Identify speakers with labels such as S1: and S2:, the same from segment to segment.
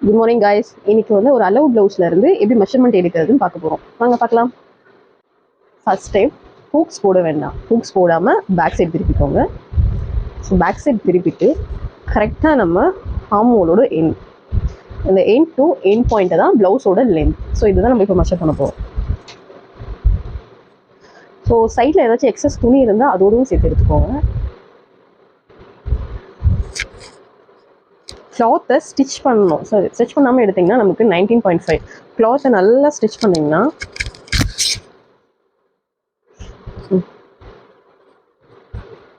S1: Good morning guys. இன்னைக்கு வந்து ஒரு அளவு ப்ளவுஸ்ல இருந்து எப்படி மெஷர்மெண்ட் எடுக்கிறதுன்னு பார்க்க போகிறோம். வாங்க பார்க்கலாம். ஃபர்ஸ்ட் டைம் ஹூக்ஸ் போட வேண்டாம். ஹூக்ஸ் போடாமல் பேக் சைடு திருப்பிக்கோங்க. ஸோ பேக் சைடு திருப்பிட்டு கரெக்டாக நம்ம ஆர்மோலோட எண்ட், இந்த எண்ட் டு எண்ட் பாயிண்ட்டை தான் ப்ளவுஸோட லென்த். ஸோ இதுதான் நம்ம இப்போ மெஷர் பண்ண போகிறோம். ஸோ சைடில் ஏதாச்சும் எக்ஸஸ் துணி இருந்தால் அதோடவும் சேர்த்து எடுத்துக்கோங்க. கிளாத்தை ஸ்டிச் பண்ணணும். சாரி, ஸ்டிச் பண்ணாமல் எடுத்திங்கன்னா நமக்கு 19.5. கிளாத்தை நல்லா ஸ்டிச் பண்ணிங்கன்னா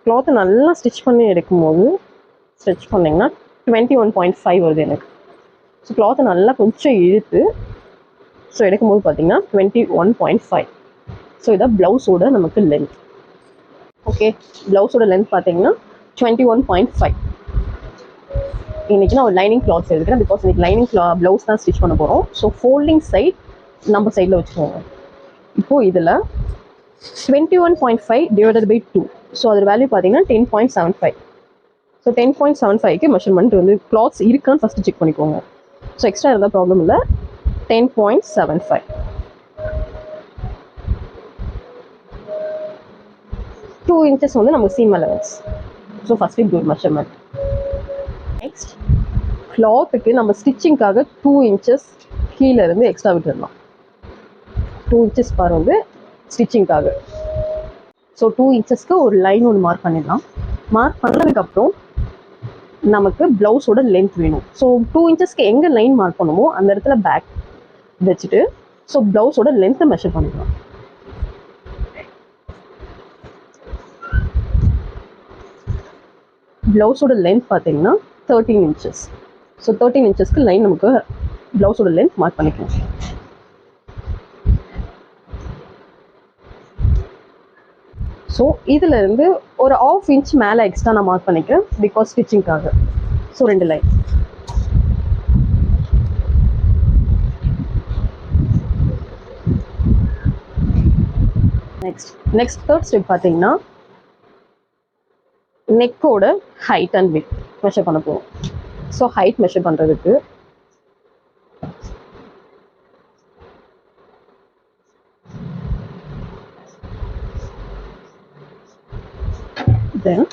S1: கிளாத்தை நல்லா ஸ்டிச் பண்ணி எடுக்கும்போது ஸ்டிச் பண்ணிங்கன்னா 21.5 வருது எனக்கு. ஸோ கிளாத்தை நல்லா கொஞ்சம் இழுத்து ஸோ எடுக்கும்போது பார்த்தீங்கன்னா 21.5. ஸோ இதான் ப்ளவுஸோட நமக்கு லென்த். ஓகே, ப்ளவுஸோட லென்த் பார்த்தீங்கன்னா 21.5. இன்றைக்கி நான் ஒரு லைனிங் கிளாத்ஸ் எடுக்கிறேன். பிகாஸ் இன்றைக்கி லைனிங் ப்ளவுஸ் தான் ஸ்டிச் பண்ண போகிறோம். ஸோ ஃபோல்டிங் சைட் நம்ம சைடில் வச்சுக்கோங்க. இப்போது இதில் 21.5 டிவைடட் பை 2. ஸோ அதோட வேல்யூ பார்த்தீங்கன்னா 10.75. ஸோ 10.75க்கு மெஷர்மெண்ட் வந்து கிளாத்ஸ் இருக்கான்னு ஃபஸ்ட்டு செக் பண்ணிக்கோங்க. ஸோ எக்ஸ்ட்ரா இருந்தால் ப்ராப்ளம் இல்லை. 10.75. 2 இன்ச்சஸ் வந்து நமக்கு சீம் அலவன்ஸ். ஸோ ஃபஸ்ட்டு இது ஒரு மெஷர்மெண்ட். நெக்ஸ்ட் கிளாத்துக்கு நம்ம ஸ்டிச்சிங்காக 2 இன்ச்சஸ் கீழே இருந்து எக்ஸ்ட்ரா விட்டுடலாம். 2 இன்ச்சஸ் பார் வந்து ஸ்டிச்சிங்காக. ஸோ 2 இன்ச்சஸ்க்கு ஒரு லைன் ஒன்று மார்க் பண்ணிடலாம். மார்க் பண்ணதுக்கப்புறம் நமக்கு ப்ளவுஸோட லென்த் வேணும். ஸோ 2 இன்ச்சஸ்க்கு எங்கே லைன் மார்க் பண்ணுமோ அந்த இடத்துல பேக் வச்சுட்டு ஸோ ப்ளவுஸோட லென்த்தை மெஷர் பண்ணிக்கலாம். ப்ளவுஸோட லென்த் பார்த்தீங்கன்னா 13 இன்ச்சஸ். ஸோ 13 இன்ச்சஸ்க்கு லைன் நமக்கு ப்ளவுஸோட லென்த் மார்க் பண்ணிக்கலாம். ஸோ இதில் இருந்து ஒரு 1/2 இன்ச் மேலே எக்ஸ்ட்ரா நான் மார்க் பண்ணிக்கிறேன். பிகாஸ் ஸ்டிச்சிங்காக. So 2 line. Next third step பார்த்தீங்கன்னா நெக்கோட ஹைட் அண்ட் விட்த் மெஷர் பண்ண போகிறோம். ஸோ ஹைட் மெஷர் பண்ணுறதுக்கு தென்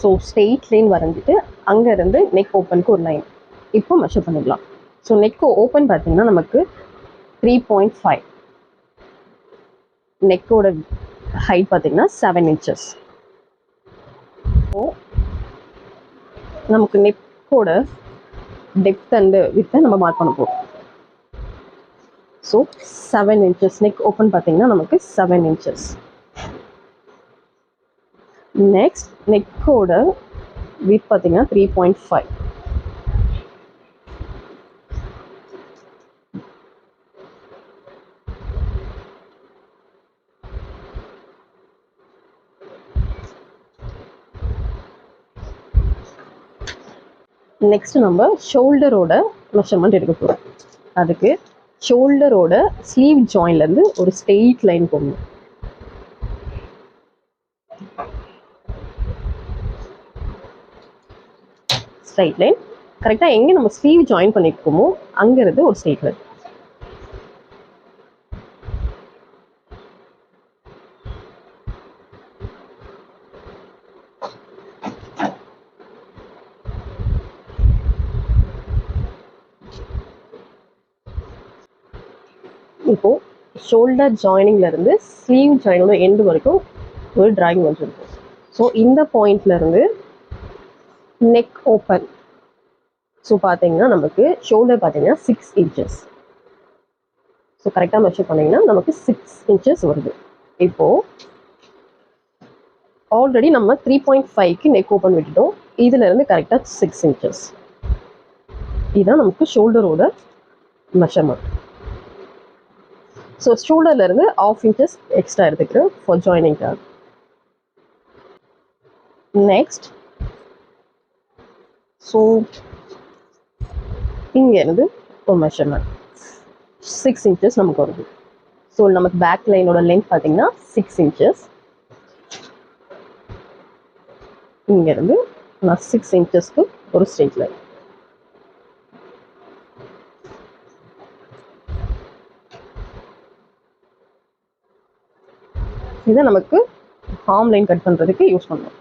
S1: ஸோ ஸ்ட்ரெயிட் லைன் வரைஞ்சிட்டு அங்கேருந்து நெக் ஓப்பனுக்கு ஒரு லைன் இப்போ மெஷர் பண்ணிடலாம். ஸோ நெக் ஓப்பன் பார்த்தீங்கன்னா நமக்கு 3.5. நெக்கோட ஹைட் பார்த்தீங்கன்னா 7 இன்ச்சஸ். ஸோ நமக்கு நெக்கோட டெப்த் அண்ட் வித்தை நம்ம மார்க் பண்ண போகிறோம். So 7 inches. நெக் ஓப்பன் பார்த்தீங்கன்னா நமக்கு 7 இன்ச்சஸ். நெக்ஸ்ட் நெக்கோட வித் பார்த்தீங்கன்னா 3.5. நெக்ஸ்ட் நம்ம ஷோல்டரோட மெஷர்மெண்ட் எடுக்க போகிறோம். அதுக்கு ஷோல்டரோட ஸ்லீவ் ஜாயின்லேருந்து ஒரு ஸ்ட்ரெயிட் லைன் போடணும். ஸ்ட்ரெயிட் லைன் கரெக்டாக எங்கே நம்ம ஸ்லீவ் ஜாயின் பண்ணியிருக்கோமோ அங்கேருந்து ஒரு ஸ்ட்ரெயிட் லைன். இப்போ ஷோல்டர் ஜாயினிங்லேருந்து ஸ்லீவ் ஜாயினோட எண்டு வரைக்கும் ஒரு டிராயிங் வச்சுருக்கோம். ஸோ இந்த பாயிண்ட்லேருந்து நெக் ஓப்பன் ஸோ பார்த்தீங்கன்னா நமக்கு ஷோல்டர் பார்த்தீங்கன்னா 6 இன்ச்சஸ். ஸோ கரெக்டாக மெஷர் பண்ணிங்கன்னா நமக்கு 6 இன்ச்சஸ் வருது. இப்போது ஆல்ரெடி நம்ம 3.5க்கு நெக் ஓப்பன் விட்டுட்டோம். இதிலேருந்து கரெக்டாக 6 இன்ச்சஸ். இதுதான் நமக்கு ஷோல்டரோட மெஷர்மெண்ட். ஸோ ஷோல்டர்லேருந்து 1/2 இன்ச்சஸ் எக்ஸ்ட்ரா எடுத்துக்கிறேன் ஃபார் ஜாயினிங்காக. நெக்ஸ்ட் ஸோ இங்கேருந்து ஒரு மெஷர்மெண்ட் 6 இன்ச்சஸ் நமக்கு வருது. ஸோ நமக்கு பேக் லைனோட லென்த் பார்த்தீங்கன்னா 6 இன்ச்சஸ். இங்கேருந்து நான் 6 இன்ச்சஸ்க்கு ஒரு ஸ்ட்ரெயிட் லைன். இதை நமக்கு ஆர்ம் லைன் கட் பண்ணுறதுக்கு யூஸ் பண்ணணும்.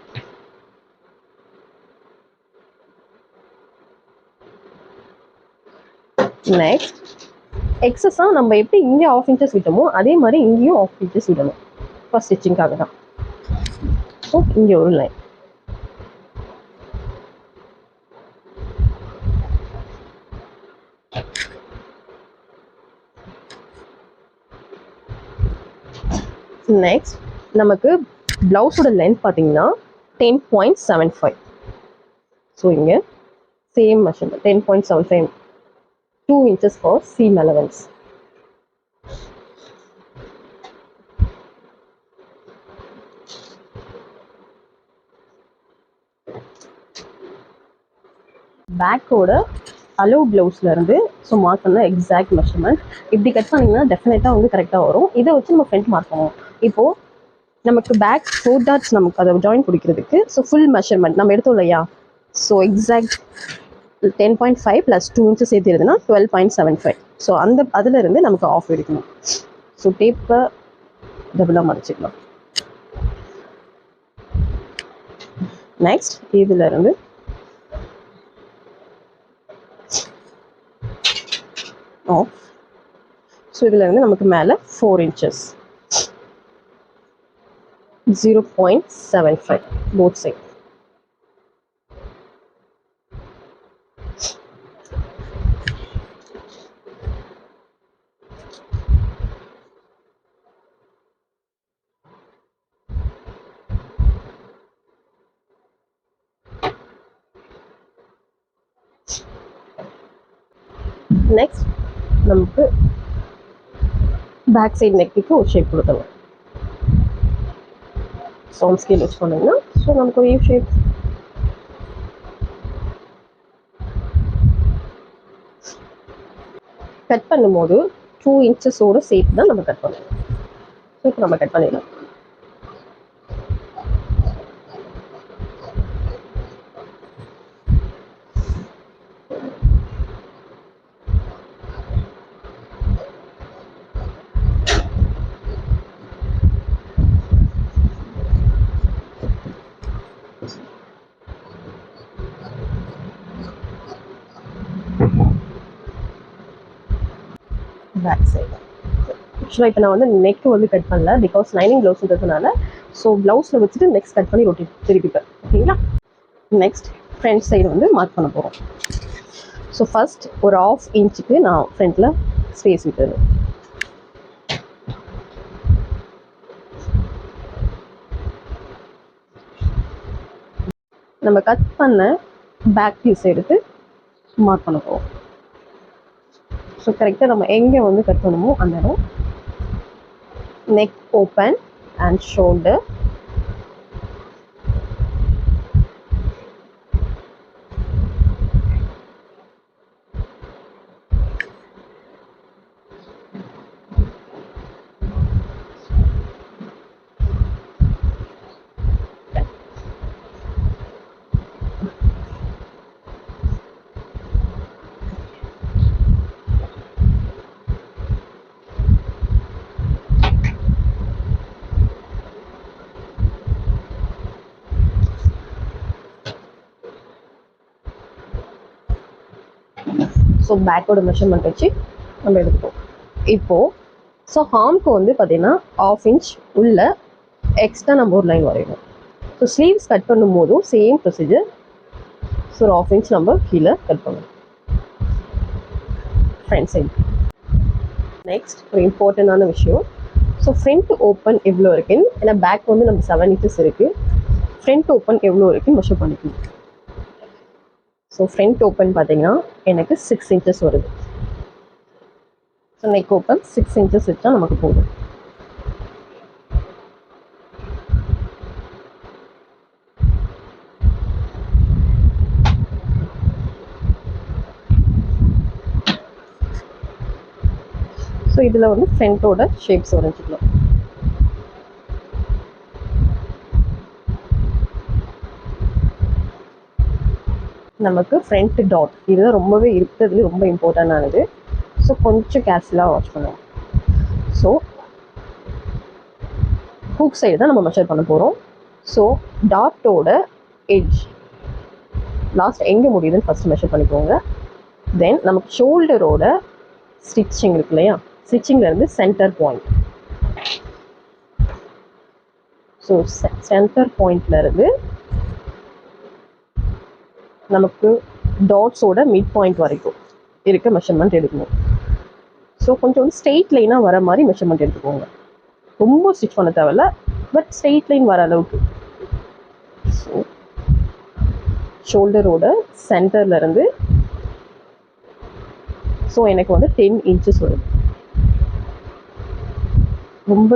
S1: நெக்ஸ்ட் எக்ஸஸாக நம்ம எப்படி இங்கே 1/2 இன்ச்சஸ் விட்டோமோ அதே மாதிரி இங்கேயும் 1/2 இன்ச்சஸ் விடணும் ஃபர்ஸ்ட் ஸ்டிச்சிங்காக தான். ஸோ இங்கே ஒரு லைன். நெக்ஸ்ட் நமக்கு ப்ளவுஸோட லென்த் பார்த்தீங்கன்னா 10.75. ஸோ இங்கே same measurement 10.75, 2 inches for seam allowance. பேக்கோட அலோ ப்ளவுஸ்ல இருந்து ஸோ மார்க் பண்ண எக்ஸாக்ட் மெஷர்மெண்ட் இப்படி கட் பண்ணிங்கன்னா டெஃபினட்டாக வந்து கரெக்டாக வரும். இதை வச்சு நம்ம ஃப்ரண்ட் மார்க் பண்ணுவோம். இப்போது நமக்கு பேக் 4 டாட்ஸ் நமக்கு அதை ஜாயின் பிடிக்கிறதுக்கு ஸோ ஃபுல் மெஷர்மெண்ட் நம்ம எடுத்தோம் இல்லையா, ஸோ எக்ஸாக்ட் 10.5 + 2 inches சேர்த்து எழுதுனா 12.75. ஸோ அதில் இருந்து நமக்கு ஆஃப் எடுக்கணும். ஸோ டேப்பை டபுளாக மடிச்சுக்கலாம். நெக்ஸ்ட் இதில் இருந்து ஆஃப். ஸோ இதில் இருந்து நமக்கு மேலே 4 inches 0.75 both side. நெக்ஸ்ட் நமக்கு பேக் சைடு நெக்குக்கு ஒரு ஷேப் கொடுக்கணும். ஸோ ஸ்கேல் வச்சு பண்ணீங்கன்னா ஸோ நமக்கு ஒரு ஷேப். கட் பண்ணும்போது 2 inchஸோட சேர்த்து தான் நம்ம கட் பண்ணணும். ஸோ இப்போ நம்ம கட் பண்ணிடலாம். பேக் சைடு ஆக்சுவலாக இப்போ நான் வந்து நெக் வந்து கட் பண்ணல, பிகாஸ் லைனிங் ப்ளவுஸ்ன்றதுனால. ஸோ ப்ளவுஸில் வச்சுட்டு நெக்ஸ்ட் கட் பண்ணி ரொட்டேட் திருப்பிப்பேன். ஓகேங்களா. நெக்ஸ்ட் ஃப்ரண்ட் சைடு வந்து மார்க் பண்ண போகிறோம். ஸோ ஃபர்ஸ்ட் ஒரு 1/2 inchக்கு நான் ஃப்ரண்ட்டில் ஸ்பேஸ் விட்டுது. நம்ம கட் பண்ண பேக் பீஸ் எடுத்து மார்க் பண்ண போகிறோம். ஸோ கரெக்டாக நம்ம எங்கே வந்து கட் பண்ணுமோ அந்த இடம். Neck open and shoulder. So பேக்கோட மெஷர்மெண்ட் வச்சு நம்ம எடுத்துப்போம். இப்போது ஸோ ஹார்ம்க்கு வந்து பார்த்தீங்கன்னா 1/2 inch உள்ள எக்ஸ்ட்ரா நம்ம ஒரு லைன் வரையணும். ஸோ ஸ்லீவ்ஸ் கட் பண்ணும் போதும் சேம் ப்ரொசீஜர். ஸோ ஒரு 1/2 inch நம்ம கீழே கட் பண்ணணும் ஃப்ரண்ட் சைடு. நெக்ஸ்ட் ஒரு இம்பார்ட்டண்டான விஷயம், ஸோ ஃப்ரண்ட் ஓப்பன் எவ்வளோ இருக்குன்னு, ஏன்னா பேக் வந்து நம்ம 7 inches இருக்குது, ஃப்ரண்ட் ஓப்பன் எவ்வளோ இருக்குன்னு மெஷர் பண்ணிக்கணும். ஸோ ஃப்ரண்ட் ஓப்பன் பார்த்தீங்கன்னா எனக்கு 6 inches வருது. ஸோ நெக் ஓப்பன் 6 inches வச்சா நமக்கு போதும். ஸோ இதில் வந்து ஃப்ரண்ட்டோட ஷேப்ஸ் வரைஞ்சிக்கலாம். நமக்கு ஃப்ரண்ட் டாட் இதுதான் ரொம்பவே இருக்கிறதுல ரொம்ப இம்பார்ட்டண்டானது. ஸோ கொஞ்சம் கேர்ஃபுல்லாக வாட்ச் பண்ணுவோம். ஸோ ஹூக் சைடு தான் நம்ம மெஷர் பண்ண போகிறோம். ஸோ டாட்டோட எட்ஜ் லாஸ்ட் எங்கே முடியுதுன்னு ஃபஸ்ட்டு மெஷர் பண்ணிக்கோங்க. தென் நமக்கு ஷோல்டரோட ஸ்டிச்சிங் இருக்கு இல்லையா, ஸ்டிச்சிங்லேருந்து சென்டர் பாயிண்ட். ஸோ சென்டர் பாயிண்ட்லேருந்து நமக்கு டாட்ஸோட மிட் பாயிண்ட் வரைக்கும் இருக்க மெஷர்மெண்ட் எடுக்கணும். ஸோ கொஞ்சம் வந்து ஸ்ட்ரெயிட் லைனாக வர மாதிரி மெஷர்மெண்ட் எடுத்துக்கோங்க. ரொம்ப ஸ்டிச் பண்ண தேவையில்ல, பட் ஸ்ட்ரெயிட் லைன் வர அளவுக்கு. ஸோ ஷோல்டரோட சென்டர்லேருந்து ஸோ எனக்கு வந்து 10 இன்ச்சஸ் வருது. ரொம்ப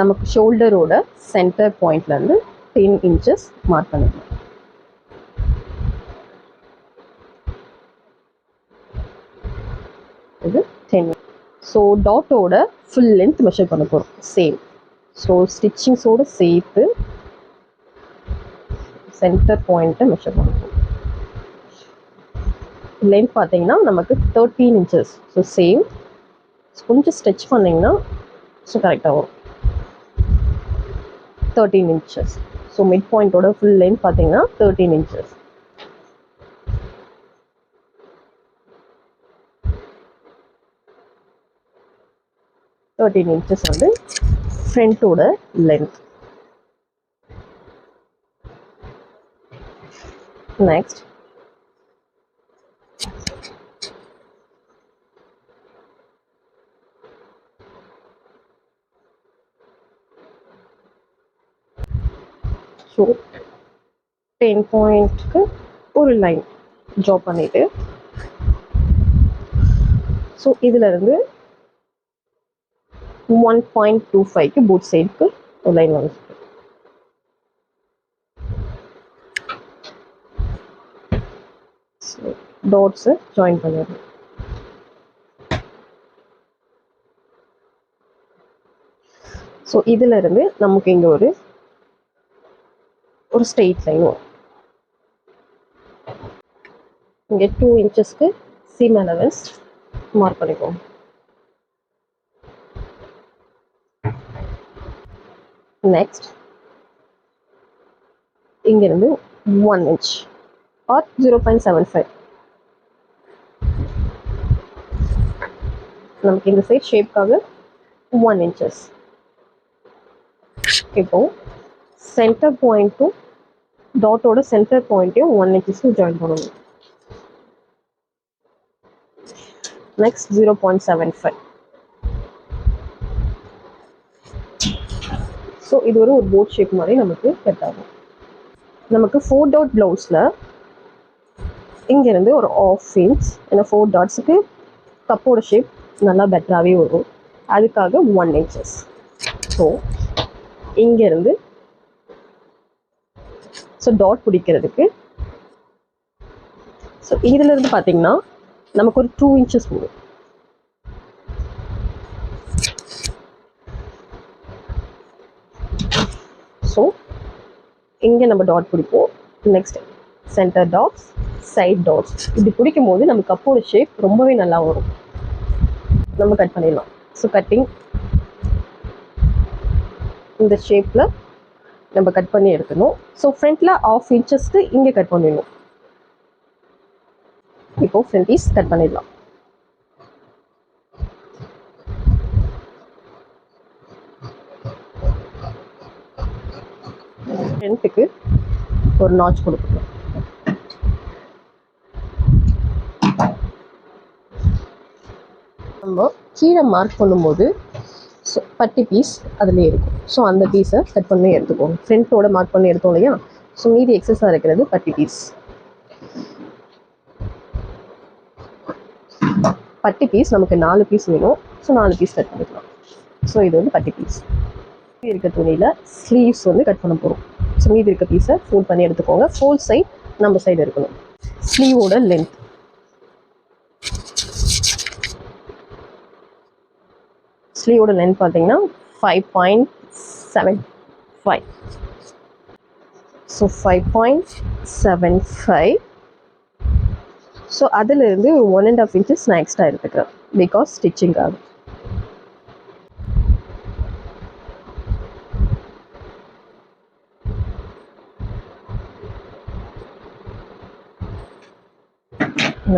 S1: நமக்கு ஷோல்டரோட சென்டர் பாயிண்ட்லேருந்து 10 இன்ச்சஸ் மார்க் பண்ணிக்கலாம். இது 10. ஸோ டாட்டோட ஃபுல் லென்த் மெஷர் பண்ண போகிறோம் சேம். ஸோ ஸ்டிச்சிங்ஸோடு சேர்த்து சென்டர் பாயிண்ட்டை மெஷர் பண்ண போகிறோம். லென்த் பார்த்தீங்கன்னா நமக்கு 13 இன்ச்சஸ். ஸோ சேம் கொஞ்சம் ஸ்ட்ரெச் பண்ணிங்கன்னா ஸோ கரெக்டாக வரும் 13 இன்ச்சஸ். ஸோ மிட் பாயிண்ட்டோட ஃபுல் லென்த் பார்த்தீங்கன்னா 13 இன்ச்சஸ். வந்து ஃப்ரண்ட்டோட லென்த். நெக்ஸ்ட் ஸோ 10 பாயிண்ட்க்கு ஒரு லைன் ட்ரா பண்ணிட்டு ஸோ இதிலிருந்து 1.25க்கு போத் சைடுக்கு ஒரு லைன் வந்து டாட்ஸை ஜாயின் பண்ணிடணும். ஸோ இதிலிருந்து நமக்கு இங்கே ஒரு ஸ்ட்ரெயிட் லைன் வரும். இங்கே 2 இன்ச்சஸ்க்கு சீம் அலவன்ஸ் மார்க் பண்ணிக்கோங்க. நெக்ஸ்ட் இங்கிருந்து 1 இன்ச் ஆர் 0.75 நமக்கு இந்த சைட் ஷேப்காக 1 இன்ச்சஸ். இப்போ சென்டர் பாயிண்ட்டும் டாட்டோட சென்டர் பாயிண்ட்டையும் 1 இன்ச்சஸ்க்கு ஜாயின் பண்ணணும். நெக்ஸ்ட் 0.75. ஸோ இது ஒரு போட் ஷேப் மாதிரி நமக்கு செட் ஆகும். நமக்கு 4 டாட் ப்ளவுஸில் இங்கேருந்து ஒரு 1/2 இன்ச் ஏன்னா 4 டாட்ஸுக்கு கப்போட ஷேப் நல்லா பெட்டராகவே வரும். அதுக்காக 1 இன்ச்சஸ். ஸோ இங்கேருந்து ஸோ டாட் பிடிக்கிறதுக்கு ஸோ இதிலிருந்து பார்த்தீங்கன்னா நமக்கு ஒரு 2 இன்ச்சஸ் வரும். ஸோ இங்கே நம்ம டாட் பிடிப்போம். Next centre dots, side dots இப்படி பிடிக்கும் போது நமக்கு கப்போட ஷேப் ரொம்பவே நல்லா வரும். நம்ம கட் பண்ணிடலாம். ஸோ கட்டிங் இந்த ஷேப்பில் நம்ம கட் பண்ணி எடுக்கணும். ஸோ ஃப்ரண்ட்டில் 1/2 இன்ச்சஸ்க்கு இங்கே கட் பண்ணிடணும். இப்போ ஃப்ரண்ட் பீஸ் கட் பண்ணிடலாம். ஃப்ரண்ட்டுக்கு ஒரு நாட்ச் கொடுக்கணும். நம்ம கீழே மார்க் பண்ணும்போது ஸோ பட்டி பீஸ் அதிலே இருக்கும். ஸோ அந்த பீஸை கட் பண்ணி எடுத்துக்கோங்க. ஃப்ரண்ட்டோட மார்க் பண்ணி எடுத்தோம் இல்லையா, ஸோ மீதி எக்ஸஸாக இருக்கிறது பட்டி பீஸ். பட்டி பீஸ் நமக்கு 4 பீஸ் வேணும். ஸோ 4 பீஸ் கட் பண்ணிக்கலாம். ஸோ இது வந்து பட்டி பீஸ். மீதி இருக்க துணியில் ஸ்லீவ்ஸ் வந்து கட் பண்ண போகிறோம். ஸோ மீதி இருக்க பீஸை ஃபோல்ட் பண்ணி எடுத்துக்கோங்க. ஃபோல்ட் சைட் நம்ம சைடு இருக்கணும். ஸ்லீவோட லென்த் ஸ்லீவோட லென்த் பார்த்தீங்கன்னா 5.75. ஸோ 5.75 ஸோ அதிலிருந்து 1.5 inches நான் எக்ஸ்ட்ரா எடுத்துக்கிறேன் பிகாஸ் ஸ்டிச்சிங் ஆகும்.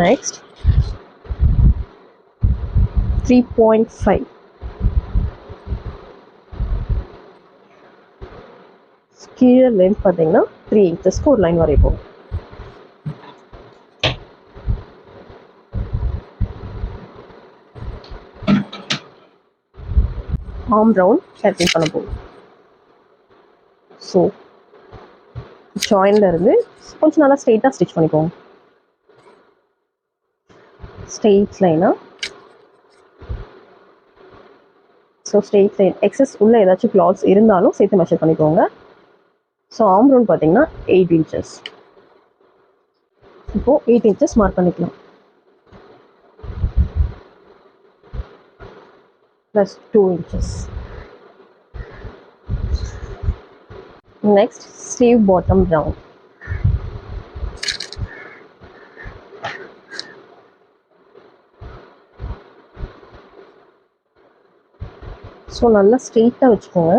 S1: நெக்ஸ்ட் 3.5 கீழே லென்த் பார்த்தீங்கன்னா 3 inchesக்கு ஒரு லைன் வரைப்போம். ஆர்ம் ரவுண்ட் calculate பண்ண போகும். ஸோ ஜாயின்ல இருந்து கொஞ்சம் நல்லா ஸ்ட்ரெயிட்டாக ஸ்டிச் பண்ணிக்கோங்க. ஸ்ட்ரெயிட் லைனாக. ஸோ ஸ்ட்ரெயிட் லைன் எக்ஸஸ் உள்ள ஏதாச்சும் கிளாத்ஸ் இருந்தாலும் சேர்த்து மெஷர் பண்ணிக்கோங்க. ஸோ ஆர்ம் ரவுண்ட் பார்த்தீங்கன்னா 8 inches. இப்போது 8 inches மார்க் பண்ணிக்கலாம். Plus 2 inches. Next sleeve bottom round. So நல்லா ஸ்ட்ரெயிட்டாக வச்சுக்கோங்க.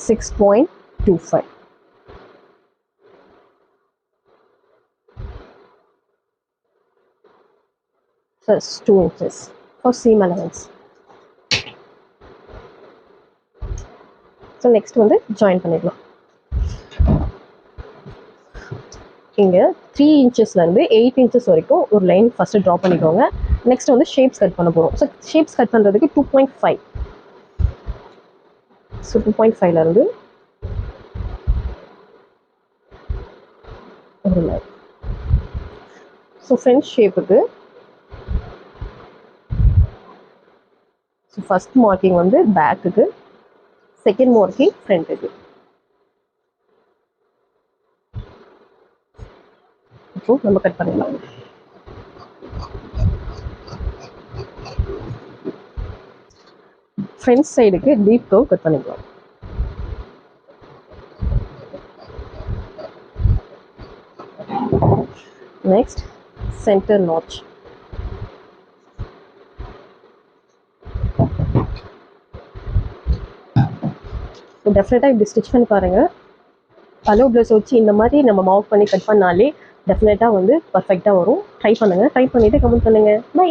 S1: 6.25 plus 2 inches for seam allowance. So next வந்து ஜாயின் பண்ணிடலாம். இங்கே 3 inchesலேருந்து 8 inches வரைக்கும் ஒரு லைன் ஃபஸ்ட்டு ட்ரா பண்ணிக்கோங்க. நெக்ஸ்ட் வந்து ஷேப்ஸ் கட் பண்ண போகிறோம். ஸோ ஷேப்ஸ் கட் பண்ணுறதுக்கு 2.5. ஸோ 2.5லேருந்து ஒரு லைன். ஸோ ஃப்ரண்ட் ஷேப்புக்கு ஸோ ஃபஸ்ட் மார்க்கிங் வந்து பேக்குக்கு, செகண்ட் மார்க்கிங் ஃப்ரண்ட்டுக்கு. இப்போ நம்ம கட் பண்ணிடலாம். ஃப்ரண்ட் சைடுக்கு டீப் கர்வ் கட் பண்ணிக்கலாம். Next centre notch. டெஃபினட்டாக இப்படி ஸ்டிச் பண்ணி பாருங்கள். பலோ ப்ளவுஸ் வச்சு இந்த மாதிரி நம்ம மார்க் பண்ணி கட் பண்ணாலே டெஃபினட்டாக வந்து பர்ஃபெக்டாக வரும். ட்ரை பண்ணுங்கள். ட்ரை பண்ணிவிட்டு கமெண்ட் பண்ணுங்கள். பை.